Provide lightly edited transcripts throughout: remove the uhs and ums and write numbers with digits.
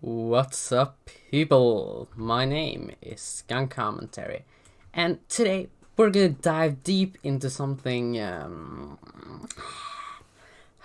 What's up, people? My name is Skunk Commentary, and today we're gonna dive deep into something. How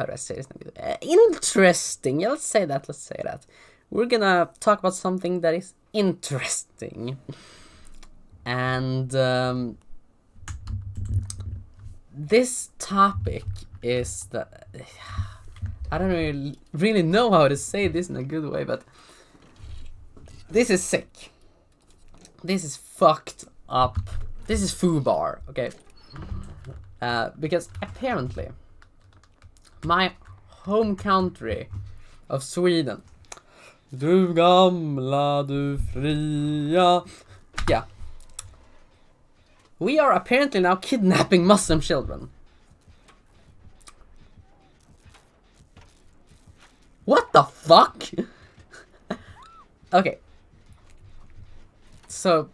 do I say this? Interesting. Yeah, let's say that. We're gonna talk about something that is interesting, and this topic is that. I don't really know how to say this in a good way, but this is sick. This is fucked up. This is foobar, okay? Because apparently, my home country of Sweden, du gamla, du fria, yeah, we are apparently now kidnapping Muslim children. What the fuck? Okay. So,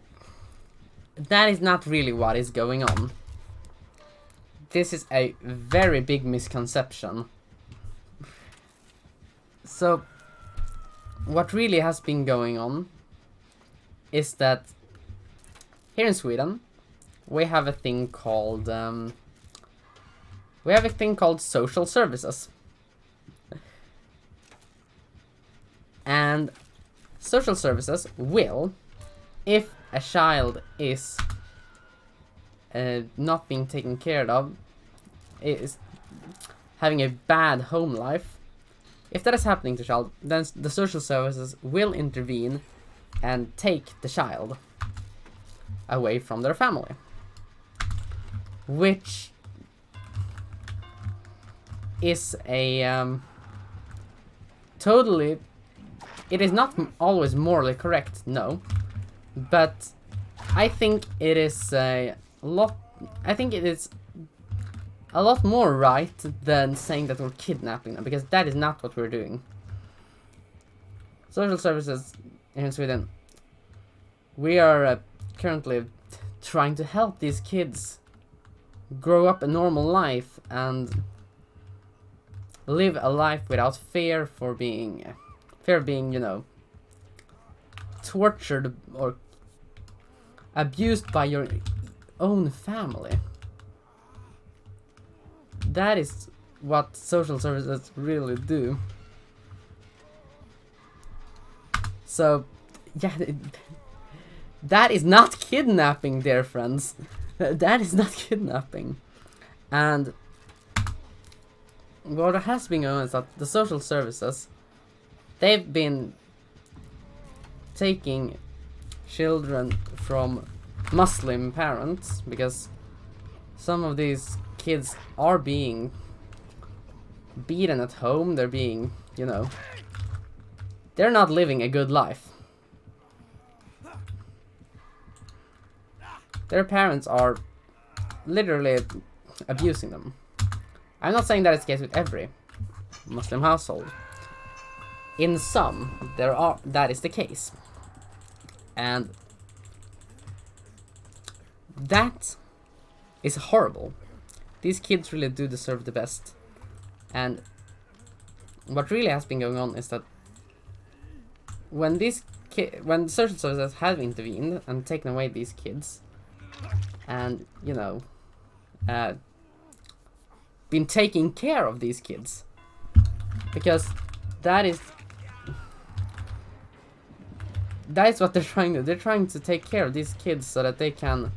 that is not really what is going on. This is a very big misconception. So, what really has been going on is that here in Sweden, we have a thing called social services. And social services will, if a child is not being taken care of, is having a bad home life, if that is happening to a child, then the social services will intervene and take the child away from their family. Which is a totally... It is not always morally correct, no, but I think it is a lot. I think it is a lot more right than saying that we're kidnapping them, because that is not what we're doing. Social services here in Sweden, we are currently trying to help these kids grow up a normal life and live a life without fear of being, you know, tortured or abused by your own family. That is what social services really do. So, yeah, that is not kidnapping, dear friends. That is not kidnapping. And what has been going on is that the social services, they've been taking children from Muslim parents, because some of these kids are being beaten at home. They're being, you know, they're not living a good life. Their parents are literally abusing them. I'm not saying that it's the case with every Muslim household. In some, that is the case. And that is horrible. These kids really do deserve the best. And what really has been going on is that when when social services have intervened and taken away these kids, and, you know, been taking care of these kids, because that is what they're trying to do. They're trying to take care of these kids so that they can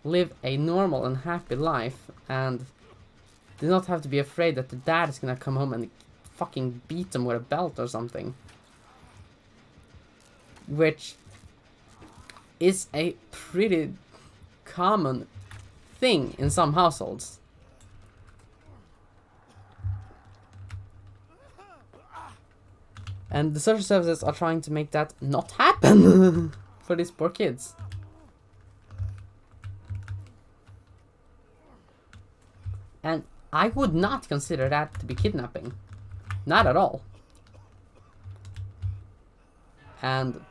live a normal and happy life and do not have to be afraid that the dad is gonna come home and fucking beat them with a belt or something. Which is a pretty common thing in some households. And the social services are trying to make that not happen for these poor kids. And I would not consider that to be kidnapping. Not at all. And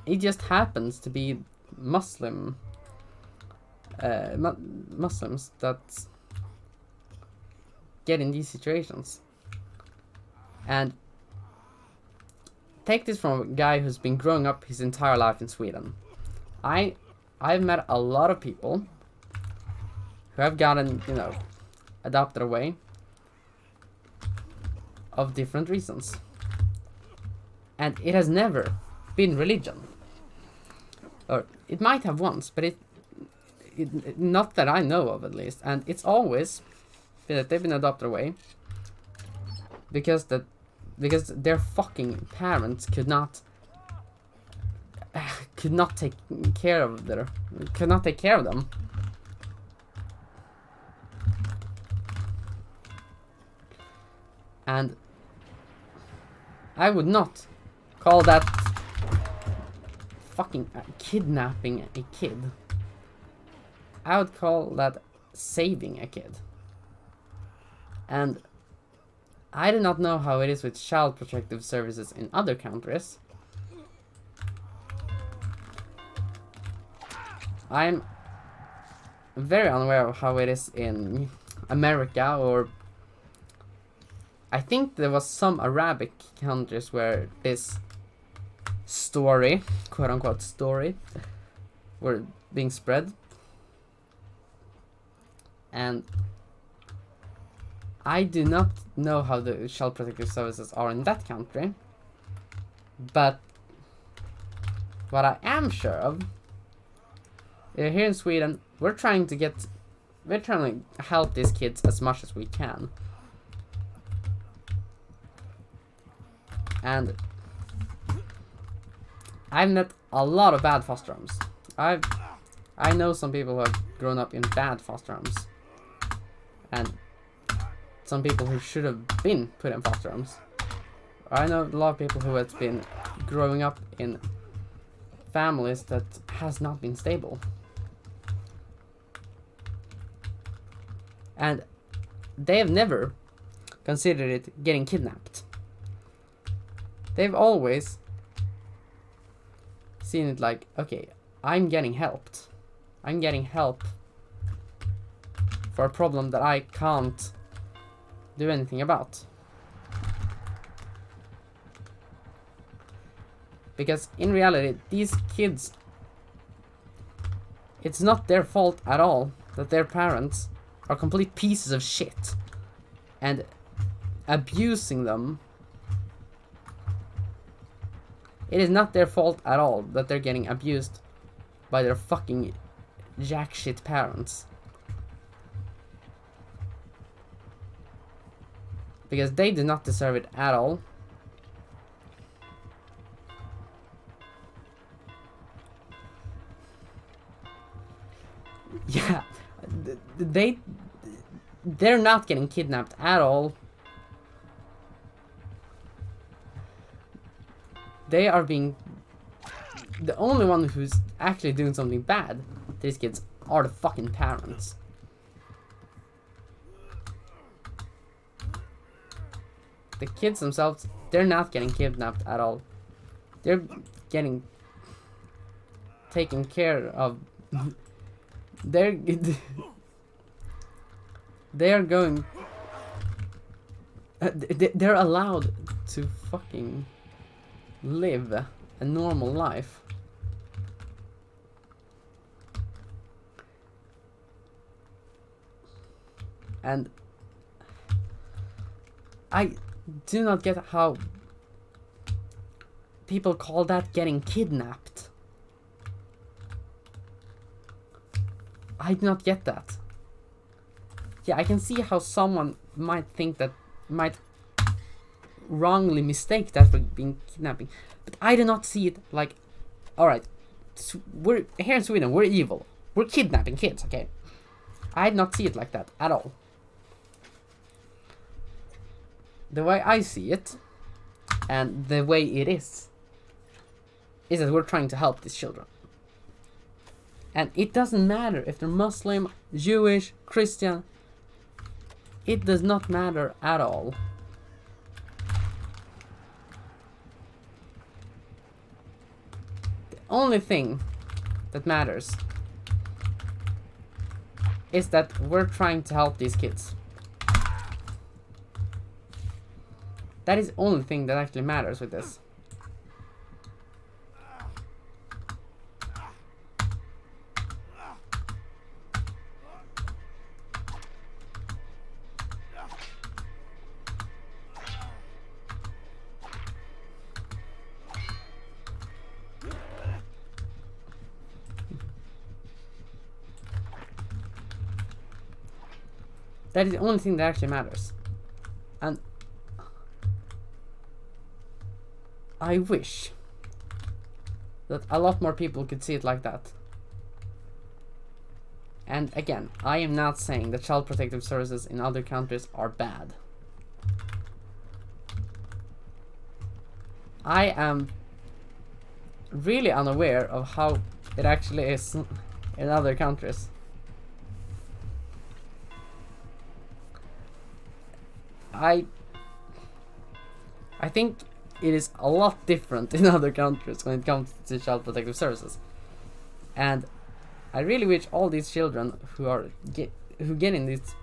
it just happens to be Muslims that get in these situations. And take this from a guy who's been growing up his entire life in Sweden. I've met a lot of people who have gotten, you know, adopted away of different reasons. And it has never been religion. Or it might have once, but it not that I know of, at least. And it's always been that they've been adopted away because their fucking parents could not take care of them. And I would not call that fucking kidnapping a kid. I would call that saving a kid. And I do not know how it is with child protective services in other countries. I'm very unaware of how it is in America, or I think there was some Arabic countries where this story, quote unquote story, were being spread. And I do not know how the child protective services are in that country. But what I am sure of, here in Sweden, we're trying to help these kids as much as we can. And I've met a lot of bad foster homes. I know some people who have grown up in bad foster homes. And some people who should have been put in foster homes. I know a lot of people who have been growing up in families that has not been stable. And they have never considered it getting kidnapped. They've always seen it like, okay, I'm getting helped. I'm getting help for a problem that I can't do anything about. Because in reality, these kids, it's not their fault at all that their parents are complete pieces of shit and abusing them. It is not their fault at all that they're getting abused by their fucking jack shit parents. Because they do not deserve it at all. Yeah, they're not getting kidnapped at all. They are being... The only one who's actually doing something bad to these kids are the fucking parents. The kids themselves, they're not getting kidnapped at all. They're getting taken care of. They're going... they're allowed to fucking live a normal life. And I do not get how people call that getting kidnapped. I do not get that. Yeah, I can see how someone might think that, might wrongly mistake that for being kidnapping, but I do not see it like, alright, we're here in Sweden, we're evil, we're kidnapping kids, okay? I do not see it like that at all. The way I see it, and the way it is that we're trying to help these children. And it doesn't matter if they're Muslim, Jewish, Christian. It does not matter at all. The only thing that matters is that we're trying to help these kids. That is the only thing that actually matters with this. That is the only thing that actually matters. And I wish that a lot more people could see it like that. And again, I am not saying that child protective services in other countries are bad. I am really unaware of how it actually is in other countries. I think it is a lot different in other countries when it comes to child protective services. And I really wish all these children who get in these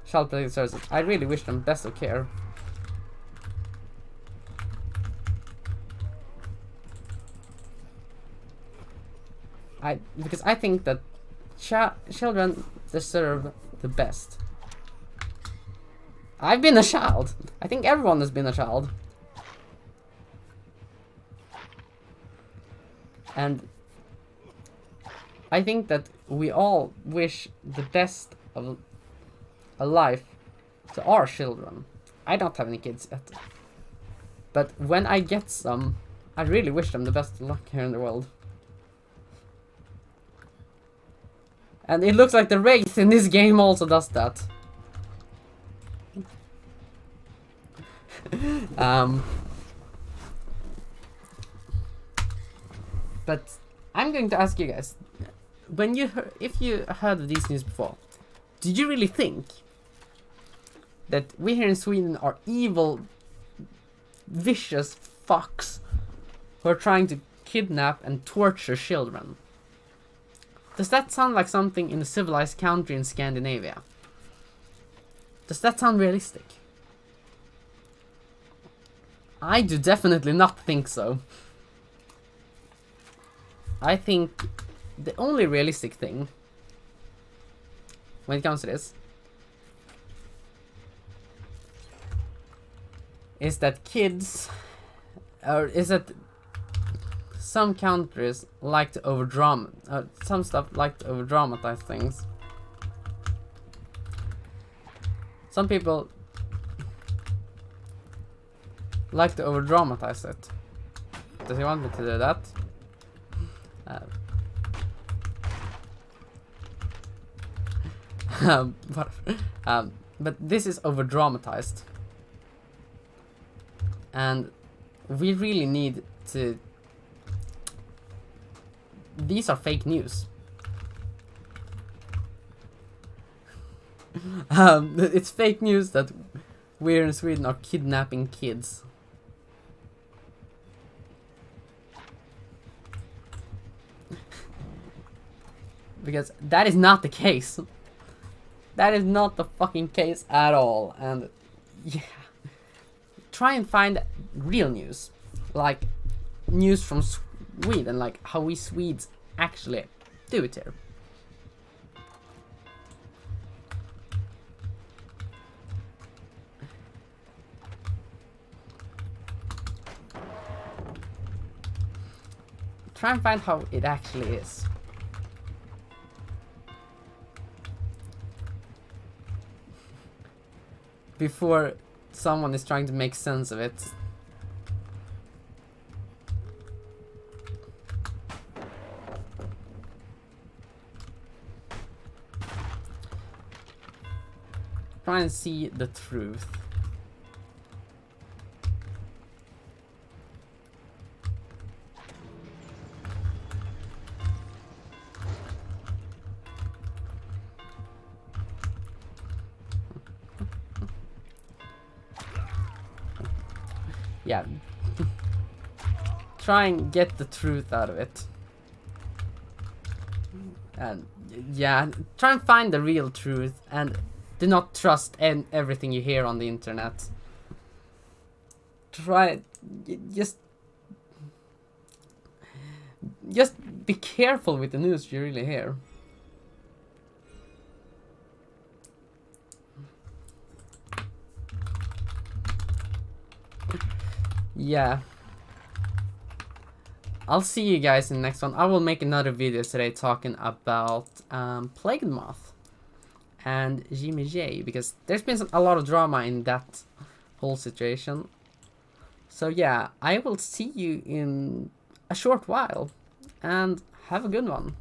child protective services, I really wish them best of care. Because I think that children deserve the best. I've been a child. I think everyone has been a child. And I think that we all wish the best of a life to our children. I don't have any kids yet. But when I get some, I really wish them the best of luck here in the world. And it looks like the Wraith in this game also does that. But I'm going to ask you guys, if you heard of these news before, did you really think that we here in Sweden are evil, vicious fucks who are trying to kidnap and torture children? Does that sound like something in a civilized country in Scandinavia? Does that sound realistic? I do definitely not think so. I think the only realistic thing when it comes to this is that some countries like to some stuff like to overdramatize things. Some people like to overdramatize it. Does he want me to do that? But this is overdramatized, and we really need to. These are fake news. It's fake news that we in Sweden are kidnapping kids. Because that is not the case. That is not the fucking case at all. And yeah, try and find real news, like news from Sweden, like how we Swedes actually do it here. Try and find how it actually is. Before someone is trying to make sense of it. Try and see the truth. Yeah. Try and get the truth out of it. And yeah, try and find the real truth and do not trust everything you hear on the internet. Try just be careful with the news you really hear. Yeah. I'll see you guys in the next one. I will make another video today talking about Plague Moth. and Jimmy J, because there's been a lot of drama in that whole situation. So yeah, I will see you in a short while, and have a good one.